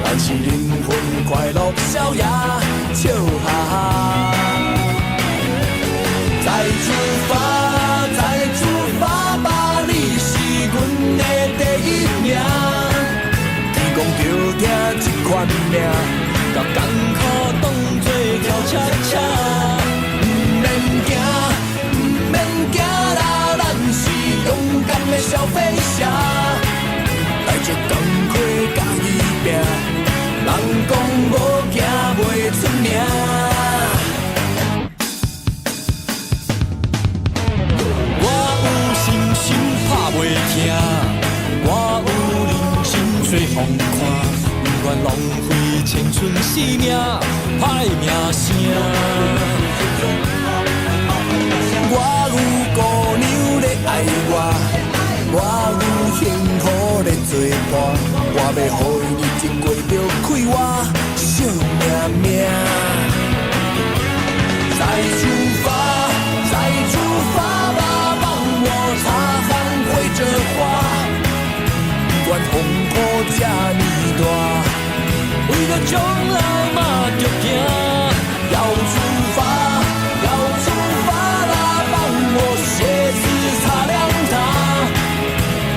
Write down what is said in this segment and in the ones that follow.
咱是灵魂快乐逍遥，笑哈哈。再出发，再出发吧，你是阮的第一名。天公着疼这款命，甲艰苦当作跳恰恰。不免惊，不免惊啦，咱是勇敢的小飞侠，带着钢盔甲伊拼，人讲无惊袂出名。拍袂停，我有人生做风看，不愿浪费青春生命，歹名声。我有姑娘在爱我，我有幸福在作伴，我要予伊日子过着快活，惜命命。再出发，再出发吧，帮我擦。会着花，不管风波这呢大，为了将来嘛着行。要出发，要出发啦！帮我鞋子擦亮它，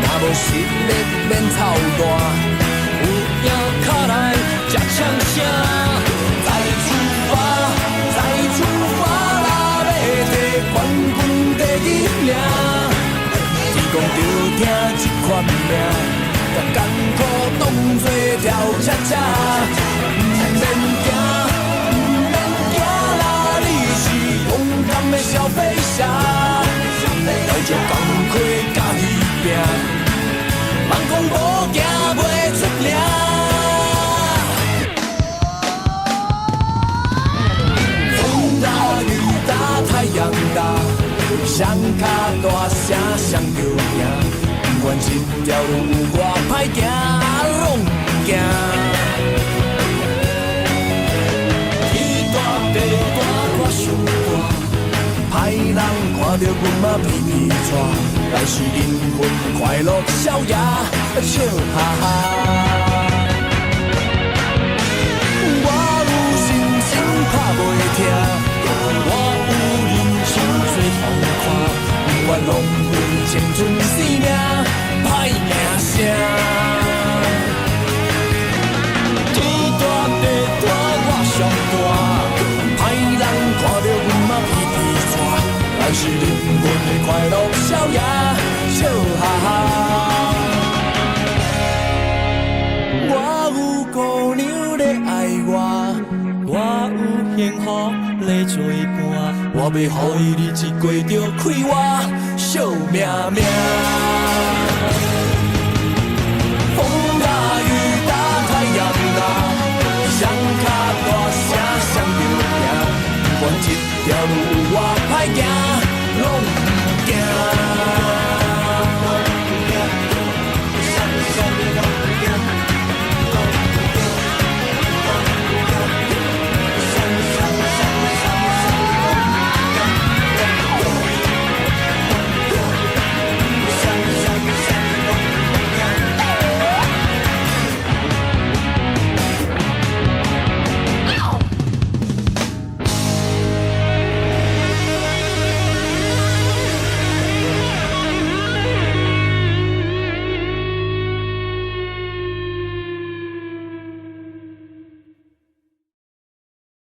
若无实力免操蛋，有影脚来吃枪声。再出发，再出发啦！要摕冠军第一名。讲着疼这款命，甲艰苦当作跳恰恰。不免惊，不免惊啦，你是勇敢的小飞侠，带着钢盔甲伊拼，人讲无惊袂出名。风大雨大太阳大。双脚大声双着行，不管这条路有偌歹行，拢不惊。天大地大我上大，歹人看着阮嘛皮皮喘。咱是灵魂快乐逍遥，笑哈哈。我有心心拍袂停。我有人生做风看，不愿浪费青春生命，歹名声。天大地大我上大，歹人看着阮嘛皮皮喘。咱是灵魂快乐逍遥，笑哈哈。我有姑娘在爱我，我有幸福在作伴。我要予伊日子过着快活，惜命命。风大雨大太阳大，双脚大声双着行。不管这条路有偌歹行，拢